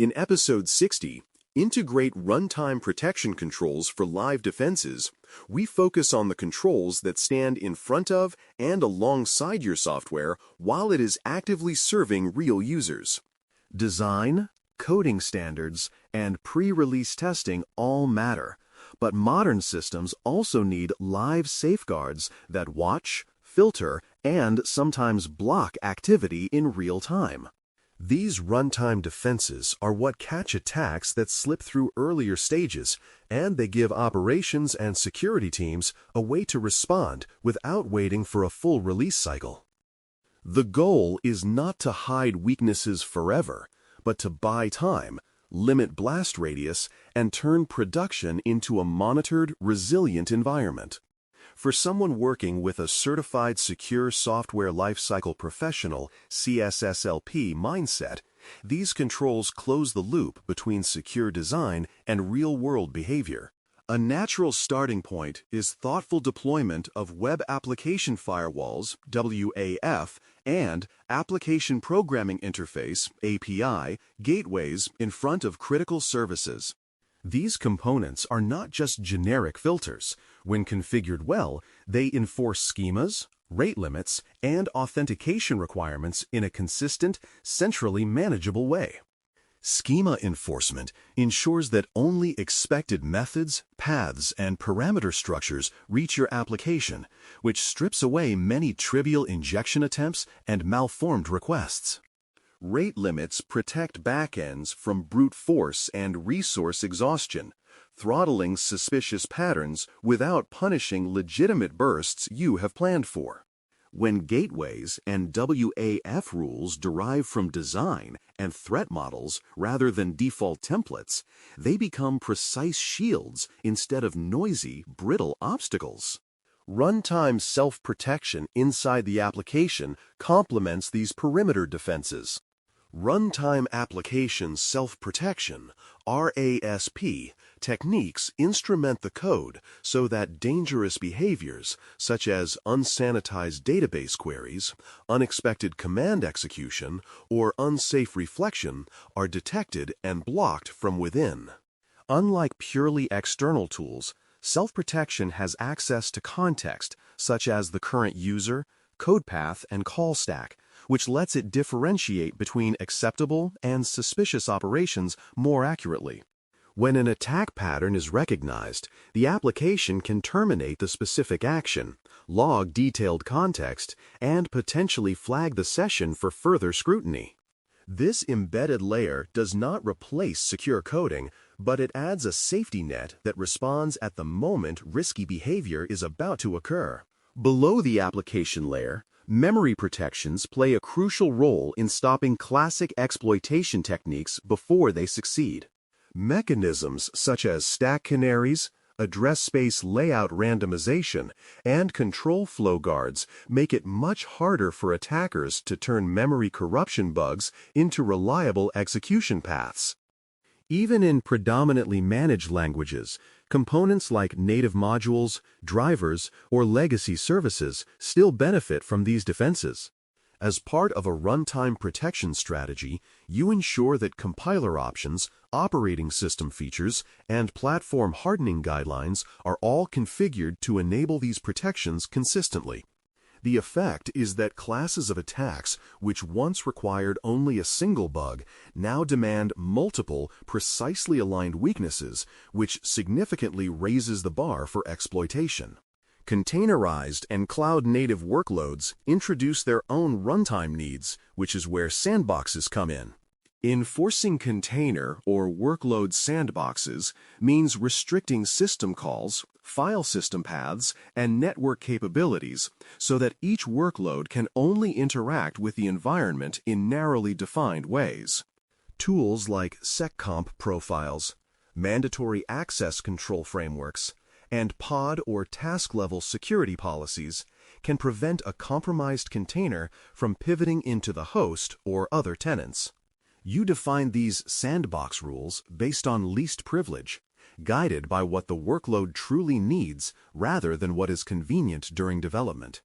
In Episode 60, Integrate Runtime Protection Controls for Live Defenses, we focus on the controls that stand in front of and alongside your software while it is actively serving real users. Design, coding standards, and pre-release testing all matter, but modern systems also need live safeguards that watch, filter, and sometimes block activity in real time. These runtime defenses are what catch attacks that slip through earlier stages, and they give operations and security teams a way to respond without waiting for a full release cycle. The goal is not to hide weaknesses forever, but to buy time, limit blast radius, and turn production into a monitored, resilient environment. For someone working with a Certified Secure Software Lifecycle Professional (CSSLP) mindset, these controls close the loop between secure design and real-world behavior. A natural starting point is thoughtful deployment of Web Application Firewalls (WAF) and Application Programming Interface (API) gateways in front of critical services. These components are not just generic filters. When configured well, they enforce schemas, rate limits, and authentication requirements in a consistent, centrally manageable way. Schema enforcement ensures that only expected methods, paths, and parameter structures reach your application, which strips away many trivial injection attempts and malformed requests. Rate limits protect backends from brute force and resource exhaustion, throttling suspicious patterns without punishing legitimate bursts you have planned for. When gateways and WAF rules derive from design and threat models rather than default templates, they become precise shields instead of noisy, brittle obstacles. Runtime self-protection inside the application complements these perimeter defenses. Runtime Application Self-Protection (RASP) techniques instrument the code so that dangerous behaviors, such as unsanitized database queries, unexpected command execution, or unsafe reflection, are detected and blocked from within. Unlike purely external tools, self-protection has access to context, such as the current user, code path, and call stack, which lets it differentiate between acceptable and suspicious operations more accurately. When an attack pattern is recognized, the application can terminate the specific action, log detailed context, and potentially flag the session for further scrutiny. This embedded layer does not replace secure coding, but it adds a safety net that responds at the moment risky behavior is about to occur. Below the application layer, memory protections play a crucial role in stopping classic exploitation techniques before they succeed. Mechanisms such as stack canaries, address space layout randomization, and control flow guards make it much harder for attackers to turn memory corruption bugs into reliable execution paths. Even in predominantly managed languages, components like native modules, drivers, or legacy services still benefit from these defenses. As part of a runtime protection strategy, you ensure that compiler options, operating system features, and platform hardening guidelines are all configured to enable these protections consistently. The effect is that classes of attacks, which once required only a single bug, now demand multiple, precisely aligned weaknesses, which significantly raises the bar for exploitation. Containerized and cloud-native workloads introduce their own runtime needs, which is where sandboxes come in. Enforcing container or workload sandboxes means restricting system calls, file system paths, and network capabilities so that each workload can only interact with the environment in narrowly defined ways. Tools like seccomp profiles, mandatory access control frameworks, and pod or task-level security policies can prevent a compromised container from pivoting into the host or other tenants. You define these sandbox rules based on least privilege, guided by what the workload truly needs rather than what is convenient during development.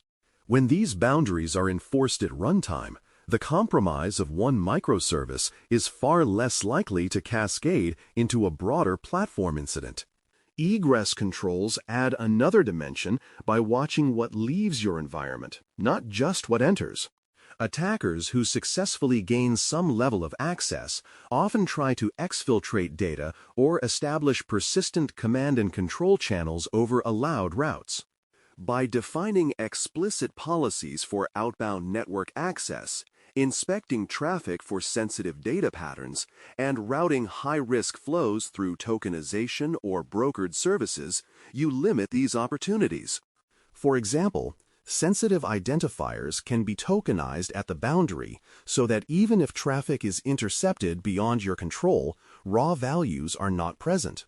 When these boundaries are enforced at runtime, The compromise of one microservice is far less likely to cascade into a broader platform incident. Egress controls add another dimension by watching what leaves your environment, not just what enters. Attackers who successfully gain some level of access often try to exfiltrate data or establish persistent command and control channels over allowed routes. By defining explicit policies for outbound network access, inspecting traffic for sensitive data patterns, and routing high-risk flows through tokenization or brokered services, you limit these opportunities. For example, sensitive identifiers can be tokenized at the boundary so that even if traffic is intercepted beyond your control, raw values are not present.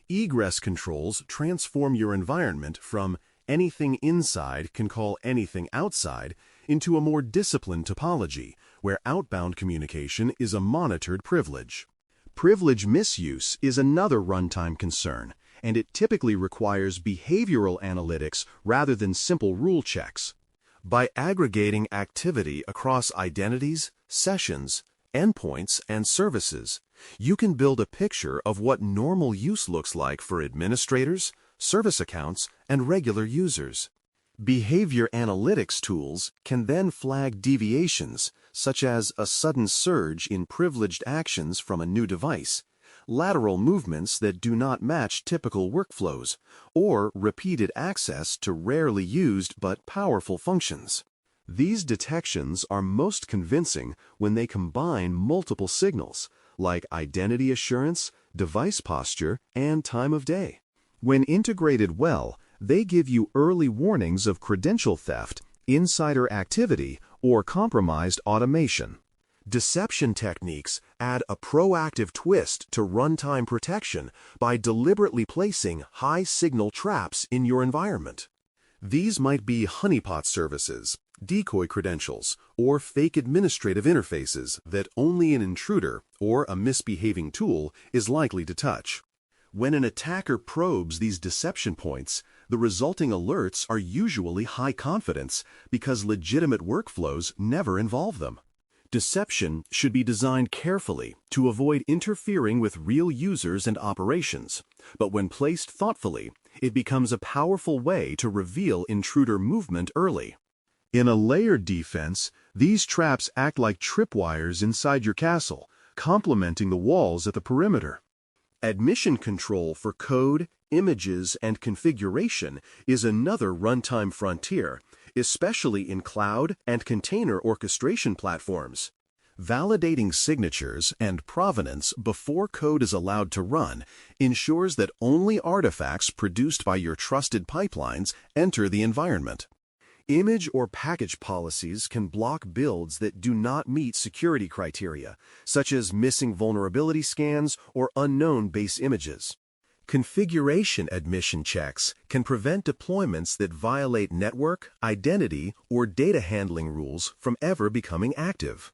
Egress controls transform your environment from anything inside can call anything outside into a more disciplined topology where outbound communication is a monitored privilege. Privilege misuse is another runtime concern, and it typically requires behavioral analytics rather than simple rule checks. By aggregating activity across identities, sessions, endpoints, and services, you can build a picture of what normal use looks like for administrators, service accounts, and regular users. Behavior analytics tools can then flag deviations, such as a sudden surge in privileged actions from a new device, lateral movements that do not match typical workflows, or repeated access to rarely used but powerful functions. These detections are most convincing when they combine multiple signals, like identity assurance, device posture, and time of day. When integrated well, they give you early warnings of credential theft, insider activity, or compromised automation. Deception techniques add a proactive twist to runtime protection by deliberately placing high-signal traps in your environment. These might be honeypot services, decoy credentials, or fake administrative interfaces that only an intruder or a misbehaving tool is likely to touch. When an attacker probes these deception points, the resulting alerts are usually high confidence because legitimate workflows never involve them. Deception should be designed carefully to avoid interfering with real users and operations, but when placed thoughtfully, it becomes a powerful way to reveal intruder movement early. In a layered defense, these traps act like tripwires inside your castle, complementing the walls at the perimeter. Admission control for code, images, and configuration is another runtime frontier, especially in cloud and container orchestration platforms. Validating signatures and provenance before code is allowed to run ensures that only artifacts produced by your trusted pipelines enter the environment. Image or package policies can block builds that do not meet security criteria, such as missing vulnerability scans or unknown base images. Configuration admission checks can prevent deployments that violate network, identity, or data handling rules from ever becoming active.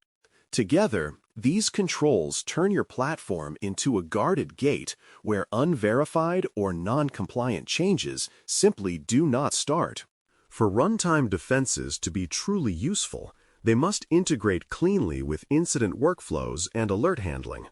Together, these controls turn your platform into a guarded gate where unverified or non-compliant changes simply do not start. For runtime defenses to be truly useful, they must integrate cleanly with incident workflows and alert handling.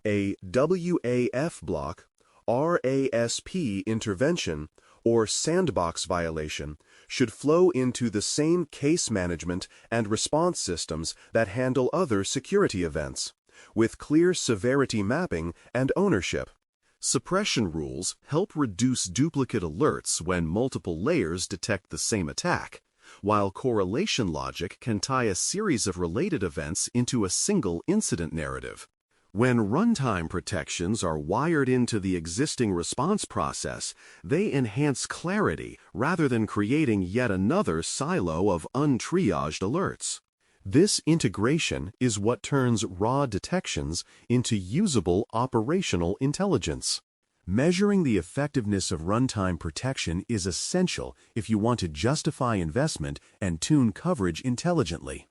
A WAF block, RASP intervention, or sandbox violation should flow into the same case management and response systems that handle other security events, with clear severity mapping and ownership. Suppression rules help reduce duplicate alerts when multiple layers detect the same attack, while correlation logic can tie a series of related events into a single incident narrative. When runtime protections are wired into the existing response process, they enhance clarity rather than creating yet another silo of untriaged alerts. This integration is what turns raw detections into usable operational intelligence. Measuring the effectiveness of runtime protection is essential if you want to justify investment and tune coverage intelligently.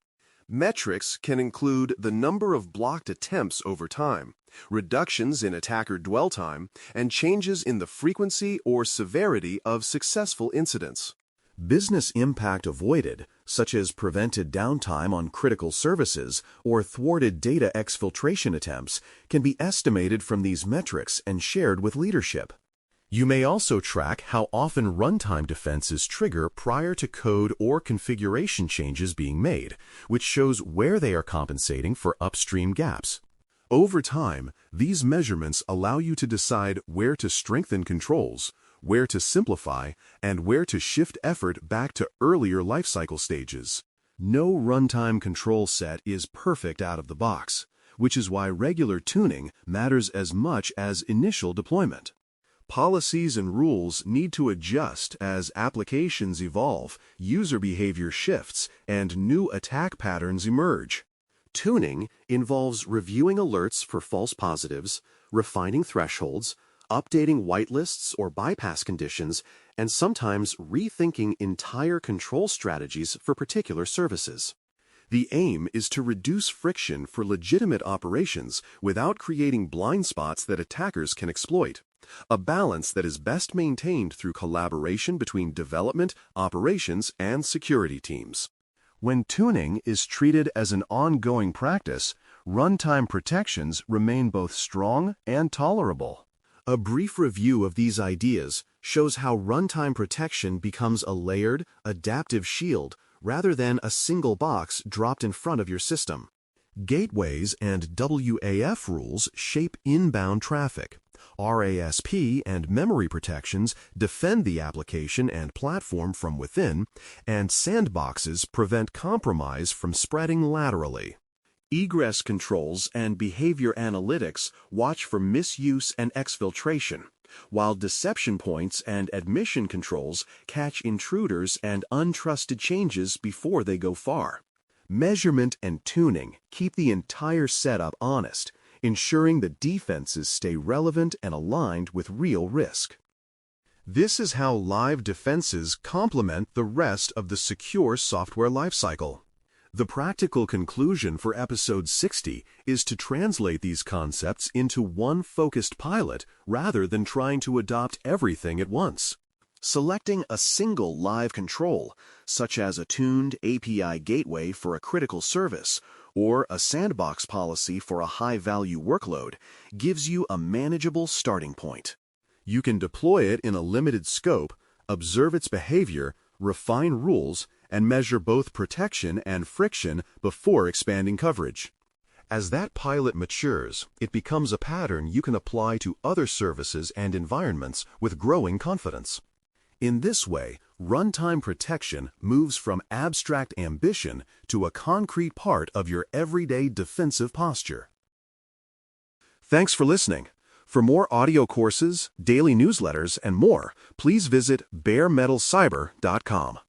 Metrics can include the number of blocked attempts over time, reductions in attacker dwell time, and changes in the frequency or severity of successful incidents. Business impact avoided, such as prevented downtime on critical services or thwarted data exfiltration attempts, can be estimated from these metrics and shared with leadership. You may also track how often runtime defenses trigger prior to code or configuration changes being made, which shows where they are compensating for upstream gaps. Over time, these measurements allow you to decide where to strengthen controls, where to simplify, and where to shift effort back to earlier lifecycle stages. No runtime control set is perfect out of the box, which is why regular tuning matters as much as initial deployment. Policies and rules need to adjust as applications evolve, user behavior shifts, and new attack patterns emerge. Tuning involves reviewing alerts for false positives, refining thresholds, updating whitelists or bypass conditions, and sometimes rethinking entire control strategies for particular services. The aim is to reduce friction for legitimate operations without creating blind spots that attackers can exploit. A balance that is best maintained through collaboration between development, operations, and security teams. When tuning is treated as an ongoing practice, runtime protections remain both strong and tolerable. A brief review of these ideas shows how runtime protection becomes a layered, adaptive shield rather than a single box dropped in front of your system. Gateways and WAF rules shape inbound traffic. RASP and memory protections defend the application and platform from within, and sandboxes prevent compromise from spreading laterally. Egress controls and behavior analytics watch for misuse and exfiltration, while deception points and admission controls catch intruders and untrusted changes before they go far. Measurement and tuning keep the entire setup honest, ensuring that defenses stay relevant and aligned with real risk. This is how live defenses complement the rest of the secure software lifecycle. The practical conclusion for episode 60 is to translate these concepts into one focused pilot rather than trying to adopt everything at once. Selecting a single live control, such as a tuned API gateway for a critical service, or a sandbox policy for a high-value workload, gives you a manageable starting point. You can deploy it in a limited scope, observe its behavior, refine rules, and measure both protection and friction before expanding coverage. As that pilot matures, it becomes a pattern you can apply to other services and environments with growing confidence. In this way, runtime protection moves from abstract ambition to a concrete part of your everyday defensive posture. Thanks for listening. For more audio courses, daily newsletters, and more, please visit BareMetalCyber.com.